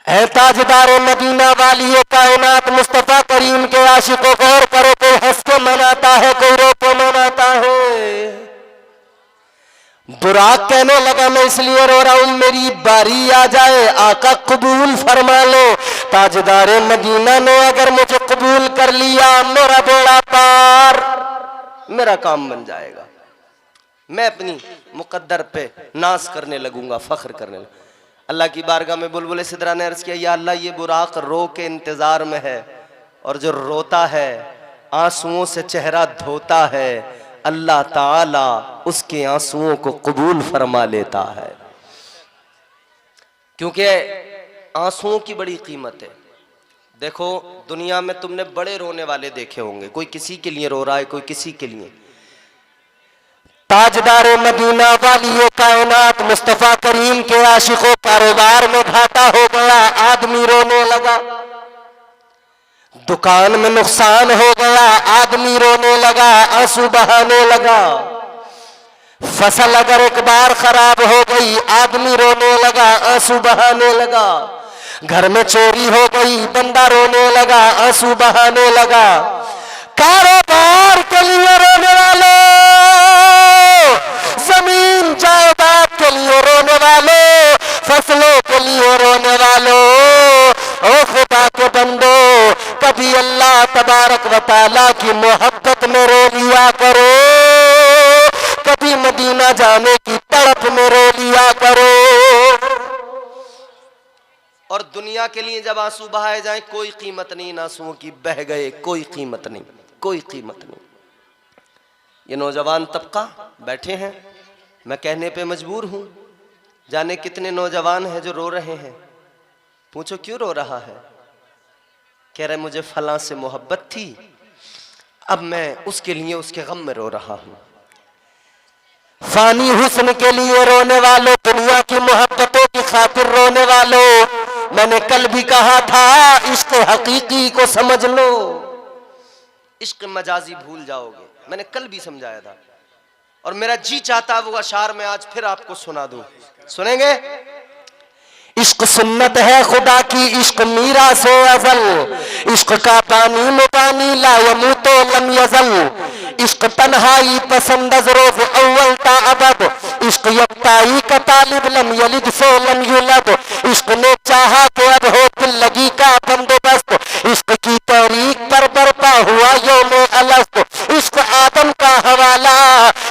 है ताजदार मदीना वाली ये कायनात मुस्तफा करीम के आशिकों गौर करो, कोई हंस के मनाता है, कोई रो के मनाता है। बुराक कहने लगा मैं इसलिए रो रहा हूं मेरी बारी आ जाए, आका कबूल फरमा लो। ताजदार मदीना ने अगर मुझे कबूल कर लिया मेरा बेड़ा पार, मेरा काम बन जाएगा। मैं अपनी मुकद्दर पे नाज करने लगूंगा, फख्र करने लगूंगा। अल्लाह की बारगाह में बुलबुल सिदरा ने अर्ज किया, या अल्लाह ये बुराक रो के इंतजार में है, और जो रोता है आंसुओं से चेहरा धोता है, अल्लाह ताला उसके आंसुओं को कबूल फरमा लेता है। क्योंकि आंसुओं की बड़ी कीमत है। देखो दुनिया में तुमने बड़े रोने वाले देखे होंगे, कोई किसी के लिए रो रहा है, कोई किसी के लिए। ताजदार मदीना वाली ये कायनात मुस्तफा करीम के आशिकों कारोबार में घाटा हो गया, आदमी रोने लगा। दुकान में नुकसान हो गया, आदमी रोने लगा, आंसू बहाने लगा। फसल अगर एक बार खराब हो गई, आदमी रोने लगा, आंसू बहाने लगा। घर में चोरी हो गई, बंदा रोने लगा, आंसू बहाने लगा। कारोबार के लिए रोने वाले, जमीन जायदाद के लिए रोने वाले, फसलों के लिए रोने वालों, ओ खुदा के बंदो, कभी अल्लाह तबारक व तआला की मोहब्बत में रो लिया करो, कभी मदीना जाने की तड़प में रो लिया करो। और दुनिया के लिए जब आंसू बहाए जाएं कोई कीमत नहीं, आंसुओं की बह गए कोई कीमत नहीं, कोई कीमत नहीं। ये नौजवान तबका बैठे हैं, मैं कहने पे मजबूर हूं, जाने कितने नौजवान हैं जो रो रहे हैं। पूछो क्यों रो रहा है? कह रहे मुझे फलां से मोहब्बत थी, अब मैं उसके लिए उसके गम में रो रहा हूं। फानी हुस्न के लिए रोने वालों, दुनिया की मोहब्बतों की खातिर रोने वालों, मैंने कल भी कहा था इश्क हकीकी को समझ लो, इश्क मजाजी भूल जाओगे। मैंने कल भी समझाया था, और मेरा जी चाहता वो अशार में आज फिर आपको सुना दूं। सुनेंगे? इश्क सुन्नत है खुदा की, इश्क मीरा से अजल, इश्क का पानी मुबानी ला यमूतो लम यजल, इश्क तन्हाई पसंद रोज अव्वल ता अबद, इश्क यक्ताई का तालिब लम यलिद सो लम युलद, इश्क ने चाहा कि अब हो दिल लगी का बंदोबस्त, इश्क की तहरीक पर बरपा हुआ यौम अलस्त, इश्क आदम का हवाला,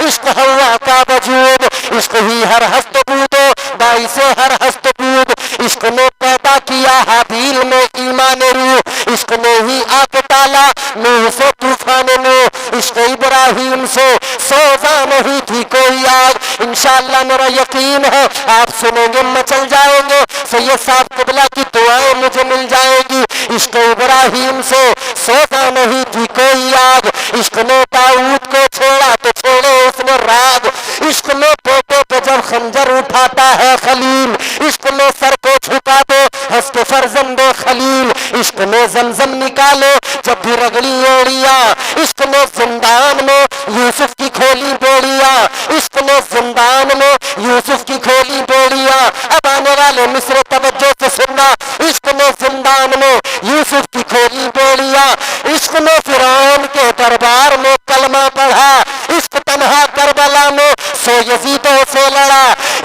इश्क हवा का वजूद, इश्क ही हर हस्त बूदो बाई से हर हस्त बूद, इश्क ने पैदा किया हाबील में ईमान रूह, इश्क ने ही आग डाला नूह से तूफान में, इश्क इब्राहिम से सोजा नहीं थी कोई आग। इंशाअल्लाह मेरा यकीन है आप सुनेंगे मचल जाएंगे, सैयद साहब क़िबला की दुआएं मुझे मिल जाएगी। इश्क इब्राहिम से सोजा नहीं थी कोई आग, इश्क ने दाऊद को छेड़ा तो छेड़े उसने राग, इश्क में पोते पे जब खंजर उठाता है खलील, इश्क में सर को झुका दो हंस के फर्जंदे खलील, इश्क में जमजम निकालो जब भी रगड़ी एड़िया, इश्क में जिंदान में यूसुफ की खोली बेड़िया, इश्क में जिंदान में यूसुफ की खोली बेड़िया। अब आने वाले मिस्र तवज्जो से सुनना, इश्क में जिंदान में यूसुफ की खोली बेड़िया, इश्क में फिरौन के दरबार में कलमा पढ़ा, इश्क तन्हा करबला में सो यजीदों से लड़ा,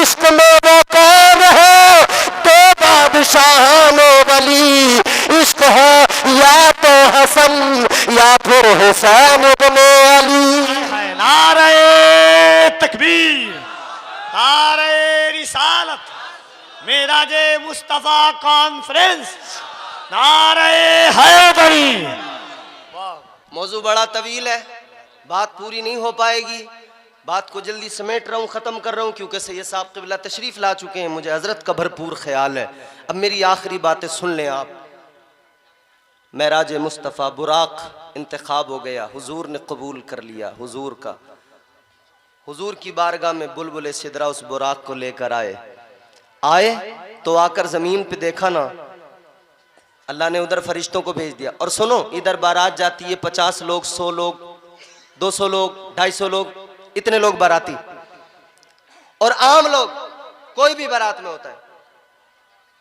इश्क में वो कौन है दो बादशाहानो वली, इश्क है या तो हसन या फिर हुसैन इब्ने अली। नारे तकबीर, नारे रिसालत, मेराजे मुस्तफा कॉन्फ्रेंस, नारे हैदरी। मौजू बड़ा तवील है, बात पूरी नहीं हो पाएगी, बात को जल्दी समेट रहा हूँ, ख़त्म कर रहा हूँ, क्योंकि सैयद साहब क़िबला तशरीफ़ ला चुके हैं, मुझे हज़रत का भरपूर ख्याल है। अब मेरी आखिरी बातें सुन लें आप। मेराज मुस्तफ़ा बुराक इंतखाब हो गया, हुजूर ने कबूल कर लिया हुजूर का। हुजूर की बारगाह में बुलबुल सिदरा उस बुराक को लेकर आए तो आकर ज़मीन पे देखा ना, अल्लाह ने उधर फरिश्तों को भेज दिया। और सुनो, इधर बारात जाती है 50 लोग, 100 लोग, 200 लोग, 250 लोग, इतने लोग बाराती, और आम लोग कोई भी बारात में होता है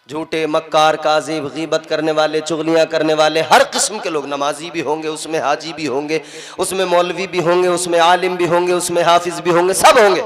झूठे, मक्कार, काज़िब, गीबत करने वाले, चुगलियाँ करने वाले, हर किस्म के लोग। नमाजी भी होंगे उसमें, हाजी भी होंगे उसमें, मौलवी भी होंगे उसमें, आलिम भी होंगे उसमें, हाफिज भी होंगे, सब होंगे।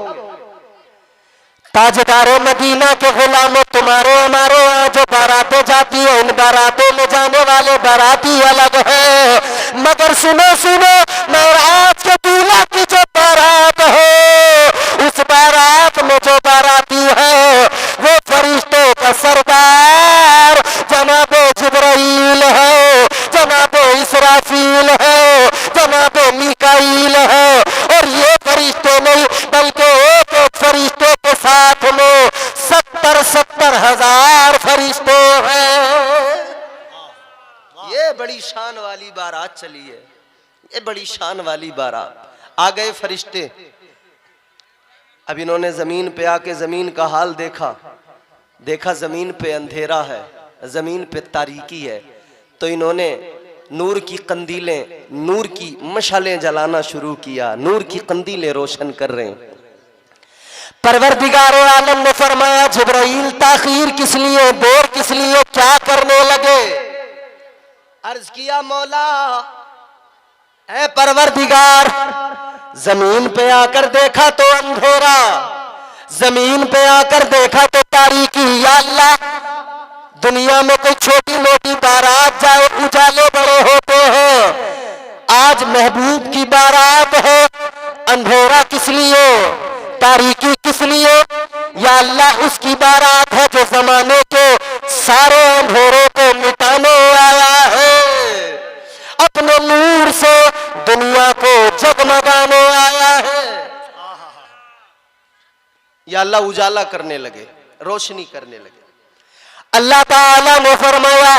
ताजदारों मदीना के गुलामों, तुम्हारे हमारे यहाँ जो बारातें जाती है, इन बारातों में जाने वाले बाराती अलग है। मगर सुनो सुनो, मेराज के दूल्हा की जो बारात है, उस बारात में जो बाराती है वो फरिश्तों का सरदार जनाबे जिब्राइल है, जनाबे इसराफील है, जनाबे मीकाईल है। और ये फरिश्ते नहीं बल्कि एक एक फरिश्ते के साथ में 70 हजार फरिश्ते हैं। ये बड़ी शान वाली बारात चली है, ये बड़ी शान वाली बारात। आ गए फरिश्ते। अब इन्होंने जमीन पे आके जमीन का हाल देखा, देखा जमीन पे अंधेरा है, जमीन पे तारीकी है, तो इन्होंने नूर की कंदीलें, नूर की मशालें जलाना शुरू किया। नूर की कंदीलें रोशन कर रहे हैं। परवरदिगार आलम ने फरमाया, जिब्राइल ताखीर किस लिए, देर किस लिए, क्या करने लगे? अर्ज किया, मौला ऐ परवरदिगार, जमीन पे आकर देखा तो अंधेरा, जमीन पे आकर देखा तो तारीकी। या अल्लाह, दुनिया में कोई छोटी मोटी बारात जाए उजाले बड़े होते हैं, आज महबूब की बारात है, अंधेरा किस लिए, तारीकी किस लिए? या अल्लाह, उसकी बारात है जो जमाने के सारे अंधेरों को मिटाने आया है, अपने नूर से दुनिया को जगमगाने आया है। या अल्लाह उजाला करने लगे, रोशनी करने लगे। अल्लाह ताला ने फरमाया,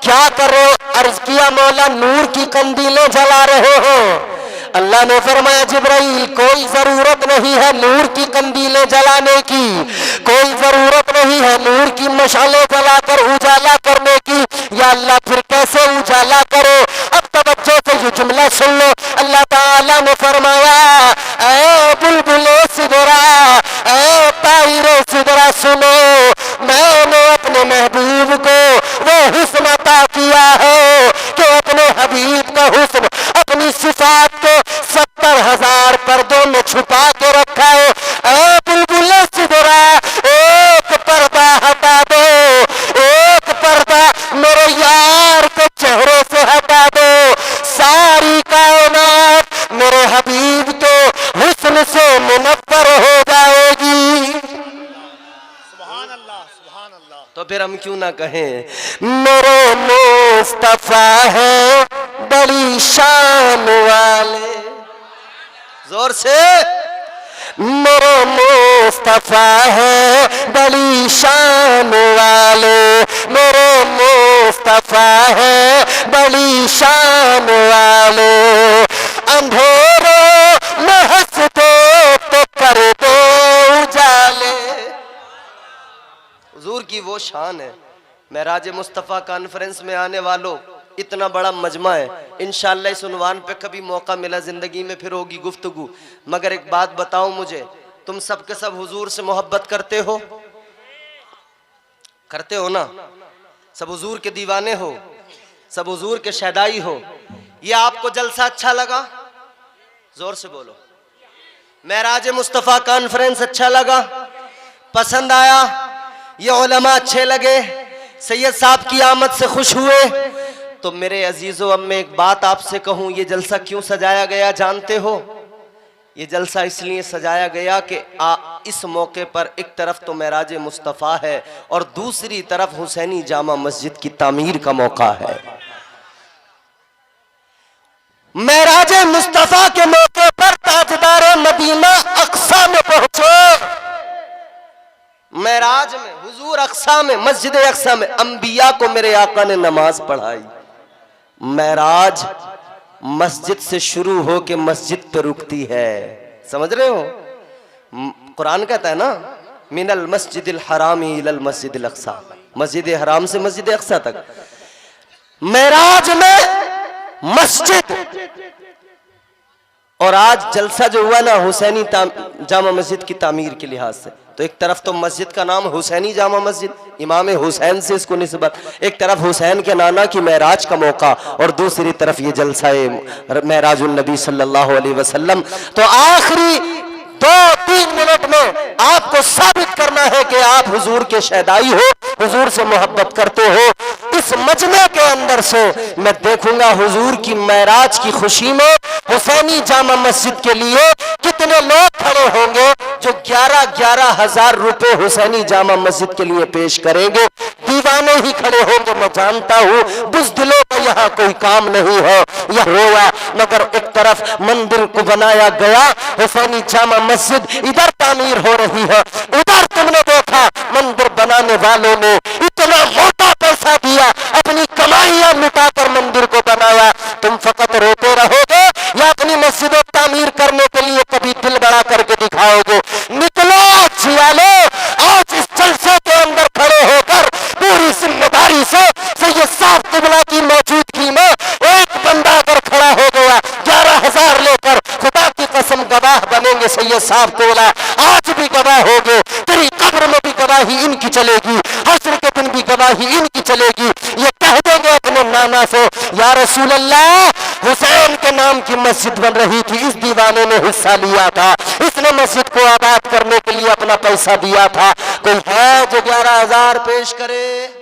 क्या करो? अर्ज किया, मौला नूर की कंदीलें जला रहे हो। अल्लाह ने फरमाया, जिब्राइल कोई जरूरत नहीं है नूर की कंदीलें जलाने की, कोई जरूरत नहीं है नूर की मशालें जलाकर उजाला करने की। या अल्लाह, फिर कैसे उजाला करो? अब तवज्जो से ये जुमला सुन लो। अल्लाह ताला ने फरमाया, ऐ बुलबुले सिदरा, ऐ तायरे सिदरा, सुनो, मैंने अपने महबूब को वो हुस्न अता किया है कि अपने हबीब का हुस्न, अपनी सिफात को 70 हजार पर्दों में छुपा के रखा है। ऐ बुलबुले सिदरा, एक पर्दा हटा दो, एक पर्दा मेरे यार के चेहरे से हटा दो, सारी कायनात मेरे हबीब के हुस्न से मुनव्वर हो जाएगी। सुभान अल्लाह, सुभान अल्लाह। तो फिर हम क्यों ना कहें, मेरे मुस्तफा है बड़ी शान वाले, जोर से, मेरे मुस्तफा है बड़ी शान वाले, मेरे मुस्तफा है बड़ी शान वाले, अंधेरों में हंसते तो कर दो उजाले। हुजूर की वो शान है। महराज मुस्तफ़ा कॉन्फ्रेंस में आने वालों, इतना बड़ा मजमा है। इंशाअल्लाह इस उन्वान पे कभी मौका मिला जिंदगी में फिर होगी गुफ्तगू। मगर एक बात बताओ मुझे, तुम सब के सब हुजूर से मोहब्बत करते हो? करते हो ना? सब हुजूर के दीवाने हो, सब हुजूर के शहदाई हो। ये आपको जलसा अच्छा लगा? जोर से बोलो। महराज मुस्तफ़ा कॉन्फ्रेंस अच्छा लगा, पसंद आया? ये उलमा अच्छे लगे, सैयद साहब की आमद से खुश हुए? तो मेरे अजीजों, अब मैं एक बात आपसे कहूं, ये जलसा क्यों सजाया गया जानते हो? ये जलसा इसलिए सजाया गया कि इस मौके पर एक तरफ तो महराज मुस्तफ़ा है और दूसरी तरफ हुसैनी जामा मस्जिद की तामीर का मौका है। महराज मुस्तफ़ा के मौके पर ताजदार मदीना अक्सा में पहुंचे। महराज में, हुजूर अक्सा में, मस्जिद अक्सा में अंबिया को मेरे आका ने नमाज पढ़ाई। महराज मस्जिद से शुरू हो के मस्जिद पे रुकती है, समझ रहे हो? कुरान कहता है ना, मिनल मस्जिदिल हरामी इलल मस्जिदिल अक्सा, मस्जिद हराम से मस्जिद अक्सा तक। महराज में मस्जिद, और आज जलसा जो हुआ ना हुसैनी जामा मस्जिद की तामीर के लिहाज से, तो एक तरफ तो मस्जिद का नाम हुसैनी जामा मस्जिद, इमाम हुसैन से इसको निस्बत, एक तरफ हुसैन के नाना की मेराज का मौका और दूसरी तरफ ये जलसा मेराजुल नबी सल्लल्लाहु अलैहि वसल्लम। तो आखिरी 2-3 मिनट में आपको साबित करना है कि आप हुजूर के शहदाई हो, हुजूर से मोहब्बत करते हो। इस मजमे के अंदर से मैं देखूंगा हुजूर की मेराज की खुशी में हुसैनी जामा मस्जिद के लिए कितने लोग खड़े होंगे जो 11-11 हजार रुपए हुसैनी जामा मस्जिद के लिए पेश करेंगे। दीवाने ही खड़े होंगे, मैं जानता हूँ बुज़दिलों का यहाँ कोई काम नहीं है, यह हुआ। मगर एक तरफ मंदिर को बनाया गया हुसैनी जामा मस्जिद, इधर तामीर हो रही है, उधर तुमने देखा मंदिर बनाने वालों ने इतना मोटा पैसा दिया, अपनी कमाइयां लुटाकर मंदिर को बनाया। तुम फकत रोते रहोगे या अपनी मस्जिदें तामीर करने के लिए कभी दिल बड़ा करके दिखाओगे? निकलो जियालो, आज इस जलसे के अंदर खड़े होकर पूरी जिम्मेदारी से सैयद साहब क़िबला की मौजूदगी में एक बंदा अगर खड़ा हो गया 11,000 लेकर, खुदा की कसम गवाह बनेंगे सैयद साहब क़िबला, आज भी गवाह होगे, तेरी कब्र में भी गवाही इनकी चलेगी, हश्र के दिन भी गवाही इनकी चलेगी। ये कह देंगे अपने नाना से, या रसूल अल्लाह, हुसैन के नाम की मस्जिद बन रही थी, इस दीवाने ने हिस्सा लिया था, इसने मस्जिद को आबाद करने के लिए अपना पैसा दिया था। कोई है जो 11,000 पेश करे?